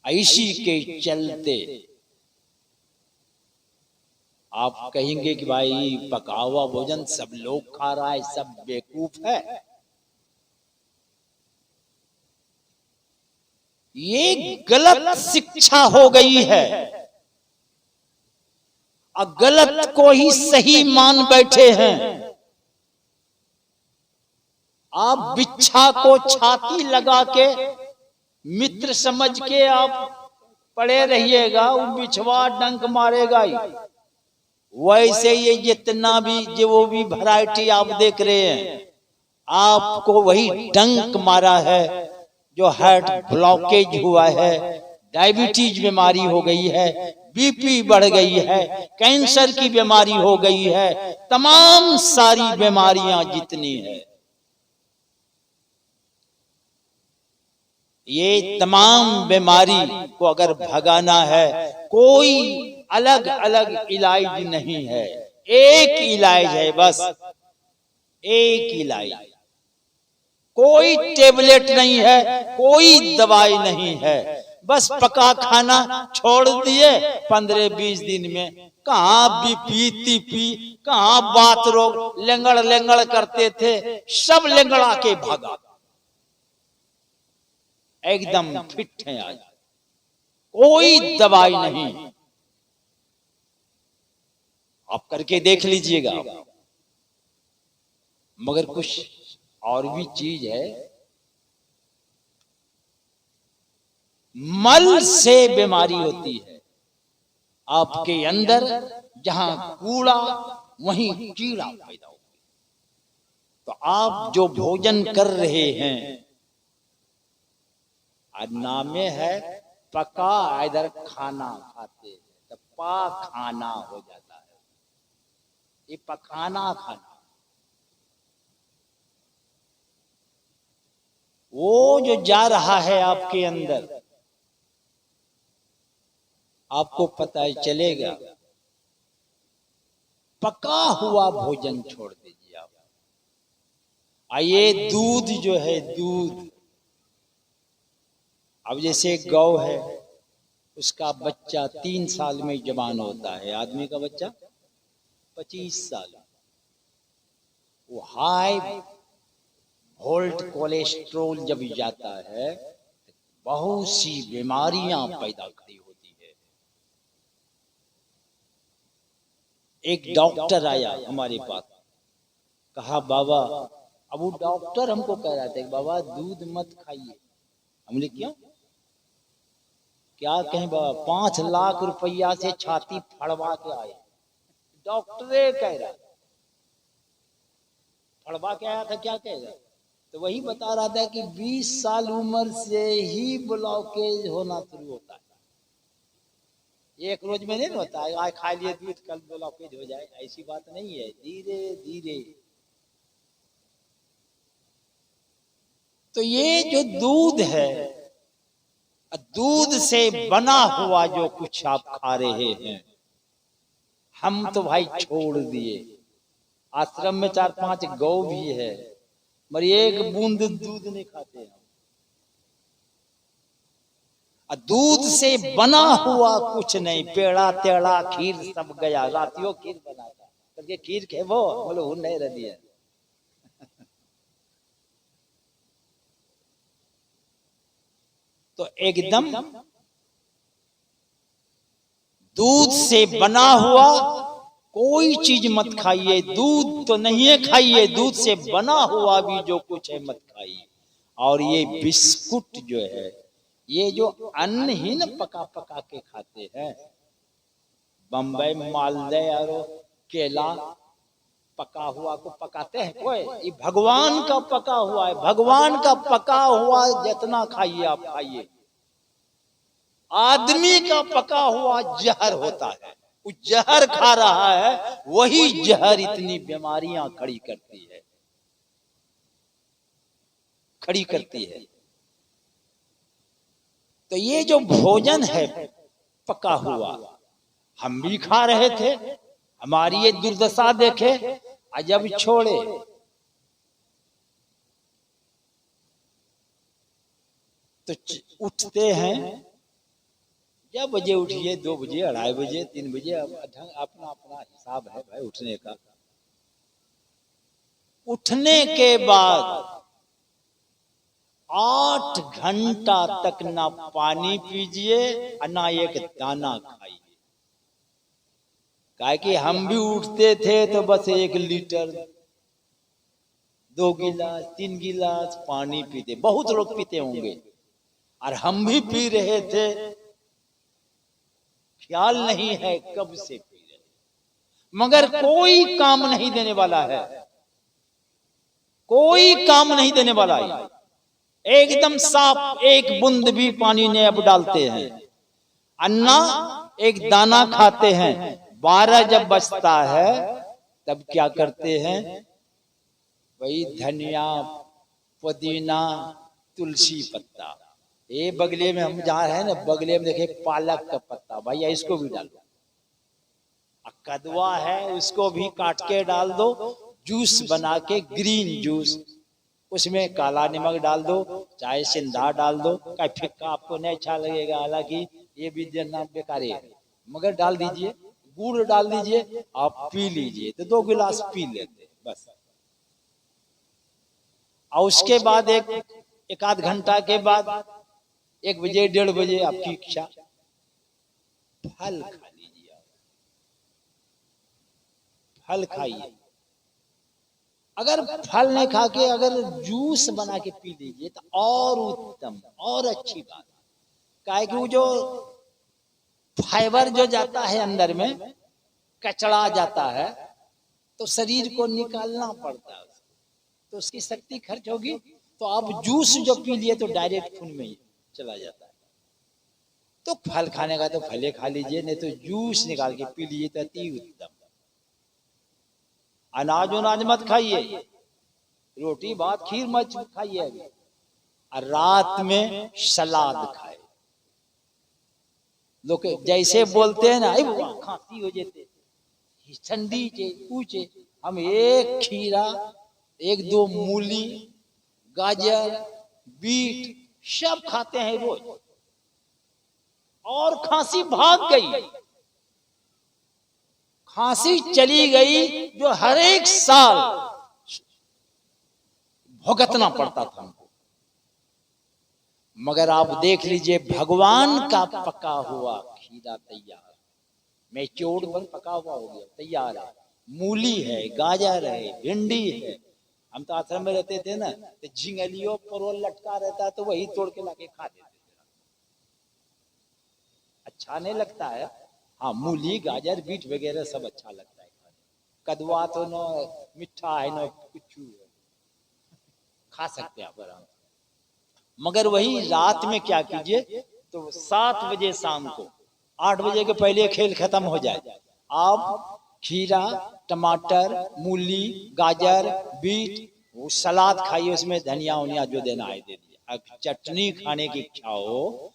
इसी के चलते आप कहेंगे कि भाई पका हुआ भोजन सब लोग खा रहा है, सब बेवकूफ है। ये गलत शिक्षा हो गई है और गलत को ही सही मान बैठे हैं। आप बिच्छा को छाती लगा के मित्र समझ के आप पड़े रहिएगा, वो बिछवा डंक मारेगा ही। वैसे ये जितना भी जो भी वैरायटी आप देख रहे हैं, आपको वही डंक मारा है। जो हार्ट ब्लॉकेज हुआ है, डायबिटीज बीमारी हो गई है, बीपी बढ़ गई है, कैंसर की बीमारी हो गई है, तमाम सारी बीमारियां जितनी है, ये तमाम बीमारी को अगर भगाना है, कोई अलग अलग इलाज नहीं है, एक इलाज है, बस एक इलाज। कोई टेबलेट नहीं है, कोई दवाई नहीं है, बस पका खाना छोड़ दिए 15-20 दिन में। कहाँ बीपी तीपी, कहाँ बात रोग, लेंगड़ लेंगड़ करते थे, सब लेंगड़ा के भागा, एकदम फिट है आज, कोई दवाई नहीं। आप करके देख लीजिएगा। मगर कुछ और भी चीज है, मल से बीमारी होती है। आपके अंदर जहां कूड़ा वहीं कीड़ा पैदा हो। तो आप जो भोजन कर रहे हैं, नामे है पका, इधर खाना खाते हैं तो पा खाना हो जाता है, ये पकाना खाना। वो जो जा रहा है आपके अंदर, आपको पता ही चलेगा। पका हुआ भोजन छोड़ दीजिए आप। आइए दूध जो है, दूध, अब जैसे गौ है, उसका बच्चा 3 साल में जवान होता है, आदमी का बच्चा 25 साल। वो हाई वोल्ट कोलेस्ट्रोल जब जाता है, बहुत सी बीमारियां पैदा खड़ी होती है। एक डॉक्टर आया हमारे पास, कहा बाबा, अब वो डॉक्टर हमको कह रहा था बाबा दूध मत खाइए। हमने क्यों, क्या कहें बाबा, 5 लाख रुपया से छाती फड़वा के आए, डॉक्टर कह रहा, फड़वा के आया था, क्या कहेगा? तो वही बता रहा था कि 20 साल उम्र से ही ब्लॉकेज होना शुरू होता है। एक रोज में नहीं होता है, आज खा लिए दूध कल ब्लॉकेज हो जाए, ऐसी बात नहीं है, धीरे धीरे। तो ये जो दूध है, दूध से बना हुआ जो कुछ आप खा रहे हैं, हम तो भाई छोड़ दिए। आश्रम में 4-5 गौ भी है, मगर एक बूंद दूध नहीं खाते हम। दूध से बना हुआ कुछ नहीं, पेड़ा तेड़ा खीर सब गया। रातियों खीर बना था, करके खीर खेबो, बोलो हूं नहीं रही है। तो एकदम दूध से बना हुआ कोई चीज मत खाइए, दूध तो नहीं खाइए, दूध से बना हुआ भी जो कुछ है मत खाइए। और ये बिस्कुट जो है, ये जो अन्न ही न पका पका के खाते हैं, बम्बई मालदह और केला पका हुआ को पकाते हैं कोई, ये भगवान का पका हुआ है, भगवान का पका हुआ जितना खाइए आप खाइए। आदमी का पका हुआ जहर होता है, वो जहर खा रहा है, वही जहर इतनी बीमारियां खड़ी करती है, खड़ी करती है। तो ये जो भोजन है पका हुआ, हम भी खा रहे थे, हमारी ये दुर्दशा देखे, जब छोड़े तो उठते हैं क्या बजे उठिए, 2 बजे, 2:30 बजे, 3 बजे, अब अपना अपना हिसाब है भाई उठने का। उठने के बाद 8 घंटा तक ना पानी पीजिए और ना एक दाना खाइए। काहे कि हम भी उठते थे तो बस 1 लीटर, 2 गिलास, 3 गिलास पानी पीते, बहुत लोग पीते होंगे, और हम भी पी रहे थे, ख्याल नहीं है कब से पी रहे, मगर कोई काम नहीं देने वाला है, कोई काम नहीं देने वाला है। एकदम साफ, एक बूंद भी पानी ने अब डालते हैं, अन्ना एक दाना खाते हैं। 12 जब बजता है तब क्या करते हैं, वही धनिया, पुदीना, तुलसी पत्ता, ये बगले में हम जा रहे हैं ना, बगले में देखे पालक का पत्ता, भैया इसको भी डालो, कदवा है उसको भी काट के डाल दो, जूस बना के, ग्रीन जूस, उसमें काला नमक डाल दो, चाहे सिंधा डाल दो, कहीं फिक्का आपको नहीं अच्छा लगेगा, हालांकि ये भी देना बेकार है, मगर डाल दीजिए, गुड़ डाल दीजिए, आप पी लीजिए, तो 2 गिलास पी लेते बस। और उसके बाद एक आध घंटा के बाद 1 बजे, 1:30 बजे आपकी इच्छा, फल खा लीजिए, फल खाइए। अगर फल नहीं खा के अगर जूस बना के पी लीजिए तो और उत्तम, और अच्छी बात, काहे कि वो जो फाइबर जो जाता है अंदर में, कचड़ा जाता है, तो शरीर को निकालना पड़ता है, तो उसकी शक्ति खर्च होगी, तो आप जूस जो पी लिए तो डायरेक्ट खून में ही चला जाता है। तो फल खाने का तो फले खा लीजिए, नहीं तो जूस निकाल के पी लीजिए तो अति उत्तम। अनाज उनाज मत खाइए, रोटी भात खीर मत खाइए अभी, और रात में सलाद खाए। लोग जैसे बोलते हैं ना, खांसी हो जाते, ठंडी चे पूछे, हम 1 खीरा, 1-2 मूली, गाजर, बीट सब खाते हैं रोज, और खांसी भाग गई, खांसी चली गई, जो हर एक साल भुगतना पड़ता था हमको। मगर आप देख लीजिए, भगवान का पका हुआ खीरा तैयार, मैच्योर्ड पर पका हुआ हो गया, तैयार है, मूली है, गाजर है, भिंडी है। हम तो आश्रम में रहते थे ना, तो झिंगलियों परवल लटका रहता तो वही तोड़ के लाके खा देते थे, अच्छा नहीं लगता है। हाँ, मूली, गाजर, बीट वगैरह सब अच्छा लगता है, कदवा तो न मिठा है न कुछ है, खा सकते हैं आप आराम से। मगर वही रात में क्या कीजिए, तो 7 बजे शाम को, 8 बजे के पहले खेल खत्म हो जाए, आप खीरा, टमाटर, मूली, गाजर, बीट, वो सलाद खाइए, उसमें धनिया उनिया जो देना है दे दिए। अब चटनी खाने की इच्छा हो,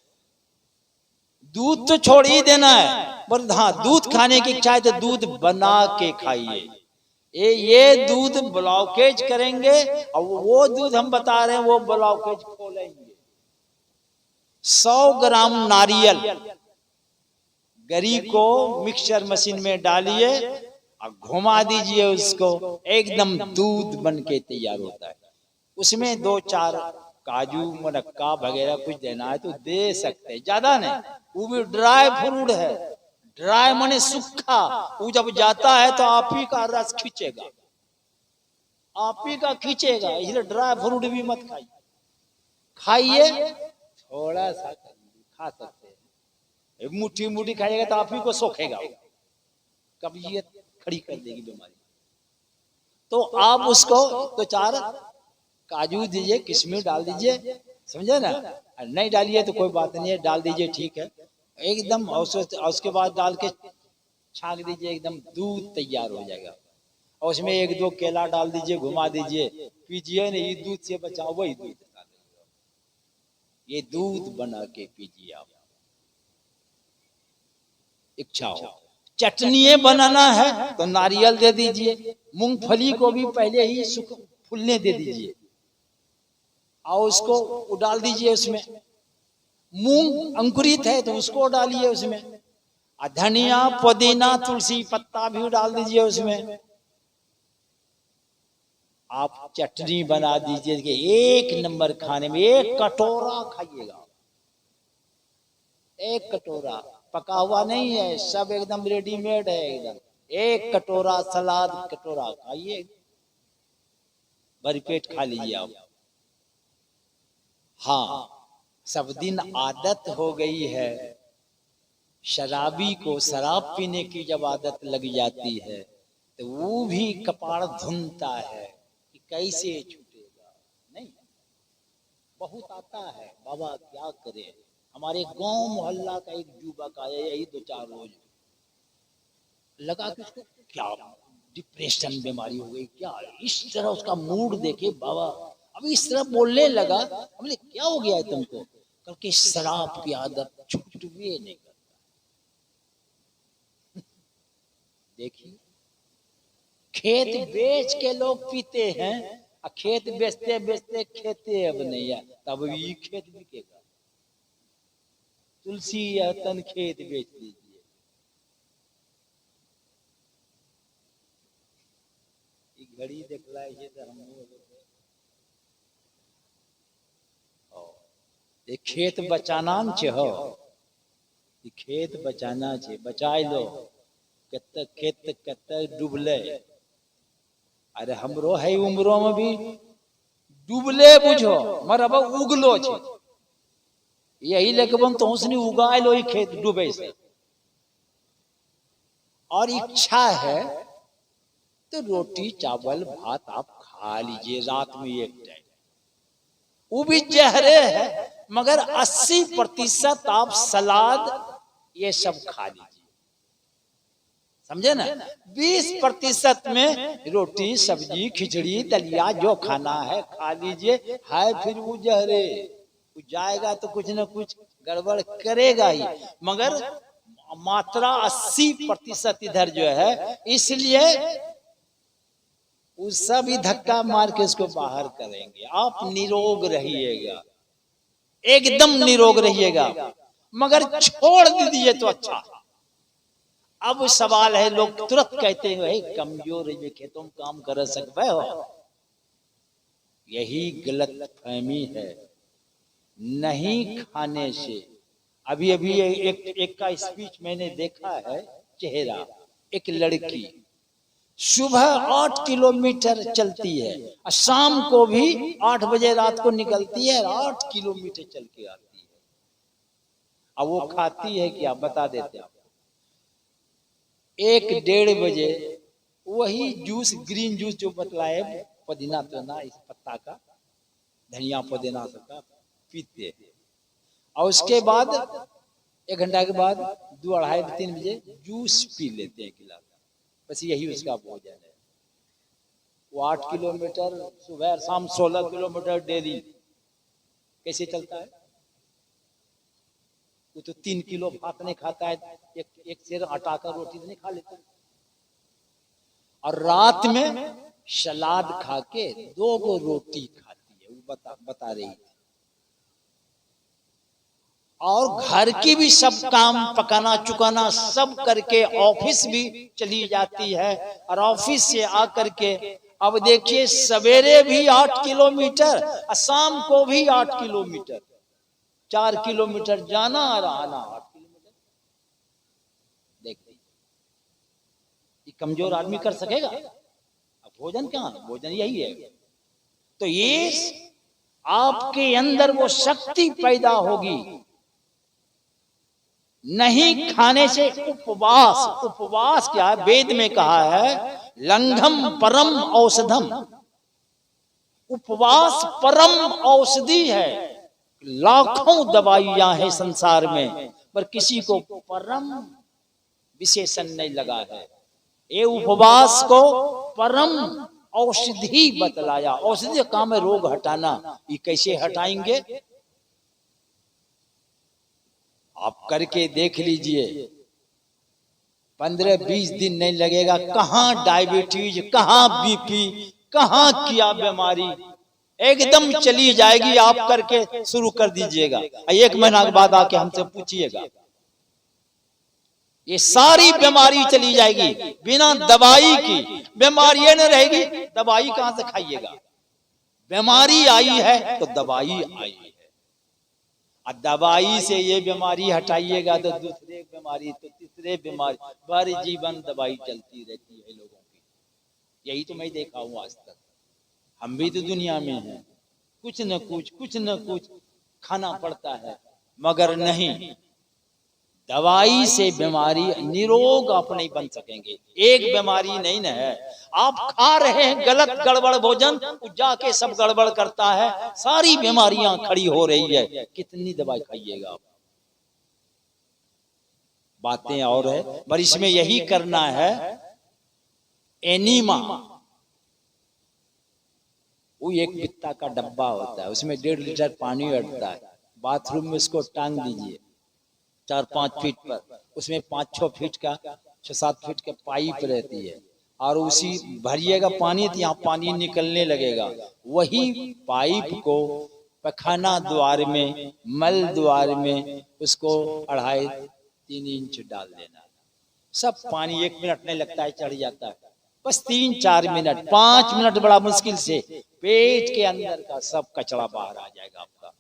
दूध तो छोड़ ही देना है, पर हाँ दूध खाने की इच्छा है तो दूध बना के खाइए। ये दूध ब्लॉकेज करेंगे, और वो दूध हम बता रहे हैं वो ब्लॉकेज खोलेंगे। 100 ग्राम नारियल गरी को मिक्सचर मशीन में डालिए और घुमा दीजिए उसको, एकदम दूध बन के तैयार होता है। उसमें 2-4 काजू, मुनक्का वगैरह कुछ देना है तो दे सकते हैं, ज्यादा नहीं, वो भी ड्राई फ्रूट है, ड्राई माने सूखा, वो जब जाता है तो आप ही का रस खींचेगा, आप ही का खींचेगा, इसलिए ड्राई फ्रूट भी मत खाइए, खाइए थोड़ा सा खा सकते हैं, मुट्ठी मुट्ठी खाइएगा तो आप ही को सोखेगा, कब्जियत खड़ी कर देगी बीमारी। तो आप उसको तो 4 काजू दीजिए, किशमिश डाल दीजिए, समझे ना, नहीं डालिए तो कोई बात नहीं है, डाल दीजिए ठीक है एकदम, और उसके बाद डाल के छाक दीजिए, एकदम दूध तैयार हो जाएगा। और उसमें 1-2 केला डाल दीजिए, घुमा दीजिए, पीजिए, नहीं दूध से बचाओ, वही दूध, ये दूध बना के पीजिए आप, इच्छा हो। चटनी बनाना है तो नारियल दे दीजिए, मूंगफली को भी पहले ही फूलने दे दीजिए और उसको डाल दीजिए उसमें, मूंग अंकुरित है तो उसको डालिए उसमें, धनिया पुदीना तुलसी पत्ता भी डाल दीजिए उसमें। आप चटनी बना दीजिए कि एक नंबर खाने में, एक कटोरा खाइएगा, एक कटोरा, पका हुआ नहीं है, सब एकदम रेडीमेड है एकदम। एक कटोरा सलाद कटोरा खाइए, भरी पेट खा लीजिए आप। हाँ, सब दिन आदत हो गई है शराबी को, शराब पीने की जब आदत लग जाती है तो वो भी कपाड़ धुनता है कि कैसे छूटेगा। नहीं, बहुत आता है बाबा, क्या करे। हमारे गांव मोहल्ला का एक युवक आया, यही 2-4 रोज लगा कि उसको क्या डिप्रेशन बीमारी हो गई क्या, इस तरह उसका मूड देखे बाबा, अब इस तरह बोलने लगा। हमने क्या हो गया है तुमको, क्योंकि शराब की आदत छूटवे नहीं करता। देखिए, खेत बेच के लोग पीते हैं, खेत बेचते बेचते खेते अब नहीं है, तब ये खेत बिकेगा। तुलसी या तन खेत बेच दीजिए। घड़ी देखला है तो हम खेत बचाना छे हो, खेत बचाना छे, बचाई लो। कत खेत कत डूबले, अरे हमरो है उम्रो में भी डूबले बुझो, मरब उगलो छे, यही लेके बन तो उसने उगाए लो ही खेत डूबे से। और इच्छा है तो रोटी चावल भात आप खा लीजिए रात में एक टाइम, वो भी जहरे है, मगर 80% आप सलाद ये सब खा लीजिए, समझे ना। 20% में रोटी सब्जी खिचड़ी दलिया जो खाना है खा लीजिए, है फिर वो जहरे, वो जाएगा तो कुछ ना कुछ गड़बड़ करेगा ही, मगर मात्रा 80% इधर जो है, इसलिए वो सभी धक्का मार के इसको बाहर करेंगे। आप निरोग रहिएगा, एकदम निरोग रहिएगा, मगर छोड़ दीजिए तो अच्छा। अब सवाल है, लोग तुरंत कहते हैं कमजोर है, खेतों में काम कर सकते हो, यही गलत फहमी है। नहीं खाने से, अभी अभी एक का स्पीच मैंने देखा है, चेहरा, एक लड़की सुबह 8 किलोमीटर चलती है और शाम को भी 8 बजे रात को निकलती है, 8 किलोमीटर चल के आती है। अब वो खाती है क्या, बता देते हैं। 1-1:30 बजे वही जूस, ग्रीन जूस जो बतलाए, पुदीना तो ना, इस पत्ता का, धनिया पुदीना सबका पीते हैं। और उसके बाद 1 घंटा के बाद 2-2:30-3 बजे जूस पी लेते हैं गिलास, बस यही उसका भोजन है। वो 8 किलोमीटर सुबह शाम, 16 किलोमीटर डेली कैसे चलता है। वो तो 3 किलो भात नहीं खाता है, एक सेर आटा का रोटी नहीं खा लेता, और रात में सलाद खा के 2 रोटी खाती है, वो बता रही थी। और घर की भी सब काम पकाना चुकाना सब करके ऑफिस भी चली जाती है, और ऑफिस से आकर के अब देखिए सवेरे भी 8 किलोमीटर और शाम को भी 8 किलोमीटर, 4 किलोमीटर जाना और आना 8 किलोमीटर। देखिए ये कमजोर आदमी कर सकेगा। अब भोजन क्या, भोजन यही है। तो ये आपके अंदर वो शक्ति पैदा होगी। नहीं खाने से उपवास, उपवास क्या है, वेद में कहा है लंघम परम औषधम, उपवास परम औषधि है। लाखों दवाइयां हैं संसार में, पर किसी को परम विशेषण नहीं लगा है। ये उपवास को परम औषधि बतलाया। औषधि काम है रोग हटाना, ये कैसे हटाएंगे आप करके देख लीजिए, 15-20 दिन नहीं लगेगा, कहां डायबिटीज, कहां बीपी, कहां क्या बीमारी एकदम चली जाएगी। आप करके शुरू कर दीजिएगा, 1 महीना के बाद आके हमसे पूछिएगा, ये सारी बीमारी चली जाएगी बिना दवाई की। बीमारी नहीं रहेगी, दवाई कहां से खाइएगा? बीमारी आई है तो दवाई आई है, और दवाई से ये बीमारी हटाइएगा तो दूसरे बीमारी, तो तीसरे बीमारी, बारी जीवन दवाई चलती रहती है लोगों की। यही तो मैं देखा हूं आज तक। हम भी तो दुनिया में हैं, कुछ न कुछ खाना पड़ता है, मगर नहीं, दवाई से बीमारी निरोग आप नहीं बन सकेंगे। एक बीमारी नहीं न है, आप खा रहे हैं गलत गड़बड़ भोजन, जाके सब गड़बड़ करता है, सारी बीमारियां खड़ी हो रही है। कितनी दवाई खाइएगा आप? बातें और है, पर इसमें यही करना है। एनीमा, वो एक पित्ता का डब्बा होता है, उसमें 1.5 लीटर पानी अटता है। बाथरूम में उसको टांग दीजिए 4-5 फीट पर, उसमें 5-6 फीट का 6-7 फीट का पाइप रहती है, और उसी भरिएगा पानी तो यहाँ पानी निकलने लगेगा। वही पाइप को पखाना द्वार में, मल द्वार में उसको 2.5-3 इंच डाल देना। सब पानी 1 मिनट नहीं लगता है, चढ़ जाता है। बस 3-4 मिनट, 5 मिनट बड़ा मुश्किल से पेट के अंदर का सब कचरा बाहर आ जाएगा आपका।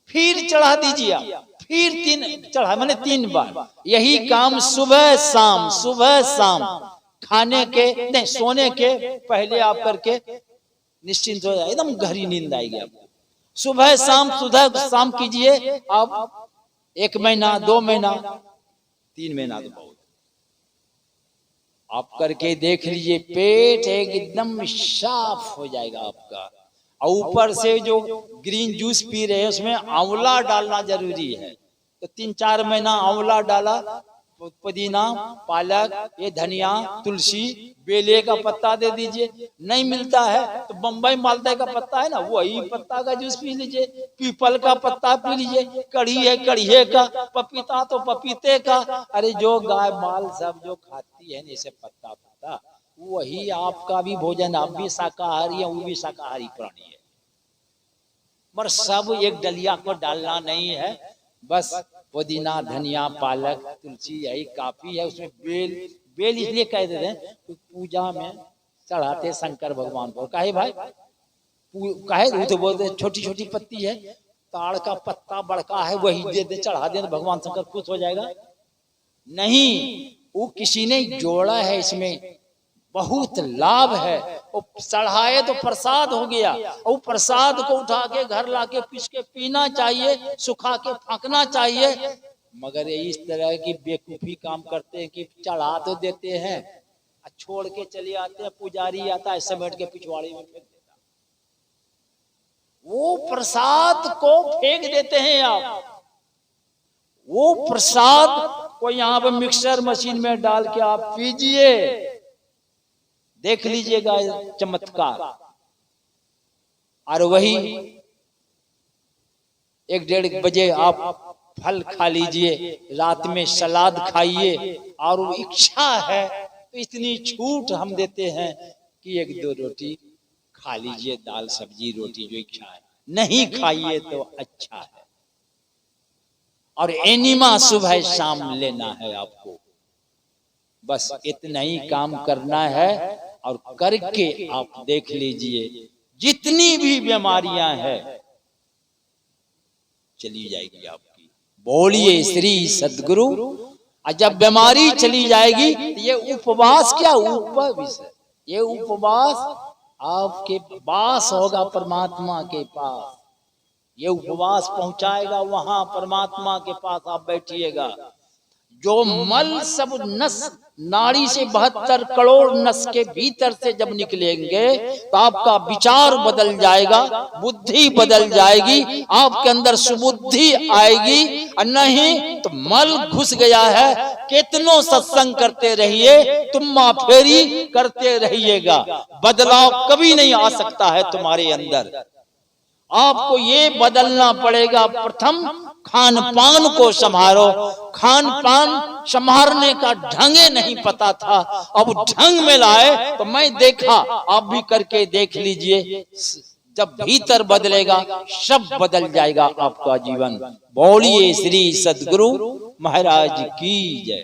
फिर चढ़ा दीजिए आप, फिर 3 बार। यही काम सुबह शाम खाने के नहीं, सोने के पहले आप करके निश्चिंत हो जाए, एकदम गहरी नींद आएगी आपको। सुबह शाम कीजिए आप। 1 महीना, 2 महीना, 3 महीना तो बहुत आप करके देख लीजिए, पेट एकदम साफ हो जाएगा आपका। और ऊपर से जो ग्रीन जूस पी रहे हैं उसमें आंवला डालना जरूरी है, तो 3-4 महीना आंवला डाला, पुदीना, पालक, ये धनिया, तुलसी, बेले का पत्ता दे दीजिए। नहीं मिलता है तो बम्बई मालदे का पत्ता है ना, वही पत्ता का जूस पी लीजिए। पीपल का पत्ता पी लीजिए। कढ़ी है कढ़िए का, पपीता तो पपीते का। अरे जो गाय माल सब जो खाती है इसे पत्ता वही आपका भी भोजन। आप भी शाकाहारी है, वो भी शाकाहारी प्राणी है, मगर सब एक डलिया को डालना नहीं है। बस पुदीना, धनिया, पालक, तुलसी यही काफी है। उसमें बेल इसलिए कह देते हैं कि पूजा में चढ़ाते शंकर भगवान को। काहे भाई? काहे? तो बोलते छोटी छोटी पत्ती है, ताड़ का पत्ता बड़का है, वही दे दे चढ़ा दे, भगवान शंकर खुश हो जाएगा। नहीं, वो किसी ने जोड़ा है, इसमें बहुत लाभ है। वो चढ़ाए तो प्रसाद हो गया, और प्रसाद को उठा के घर लाके पीस के पीना चाहिए, सुखा के फेंकना चाहिए। मगर इस तरह की बेवकूफी काम करते हैं कि चढ़ा तो देते हैं, छोड़ के चले आते हैं। पुजारी आता है, समेट के पिछवाड़े में फेंक देता है। वो प्रसाद को फेंक देते हैं आप। वो प्रसाद को यहाँ पे मिक्सर मशीन में डाल के आप पीजिए, देख लीजिएगा चमत्कार। और वही 1-1.5 बजे आप फल खा लीजिए, रात में सलाद खाइए। और वो इच्छा है तो इतनी छूट हम देते हैं कि 1-2 रोटी खा लीजिए, दाल सब्जी रोटी, जो इच्छा है। नहीं खाइए तो अच्छा है। और एनिमा सुबह शाम लेना है आपको, बस इतना ही काम करना है। और करके आप देख लीजिए, जितनी भी बीमारियां हैं चली जाएगी आपकी। बोलिए श्री सद्गुरु। और जब बीमारी चली जाएगी तो ये उपवास क्या, ये उपवास आपके पास होगा, परमात्मा के पास। ये उपवास पहुंचाएगा वहां परमात्मा के पास। आप बैठिएगा, जो मल सब नस नाड़ी से 72 करोड़ नस के भीतर से जब निकलेंगे तो आपका विचार बदल जाएगा, बुद्धि बदल जाएगी, आपके अंदर सुबुद्धि आएगी। और नहीं तो मल घुस गया है, कितनों सत्संग करते रहिए, तुम माफेरी करते रहिएगा, बदलाव कभी नहीं आ सकता है तुम्हारे अंदर। आपको ये बदलना पड़ेगा। प्रथम खान पान को संभालो। खान पान संभालने का ढंगे नहीं पता था, अब ढंग में लाए। तो मैं देखा, आप भी करके देख लीजिए, जब भीतर बदलेगा सब बदल जाएगा आपका जीवन। बोलिए श्री सद्गुरु महाराज की जय।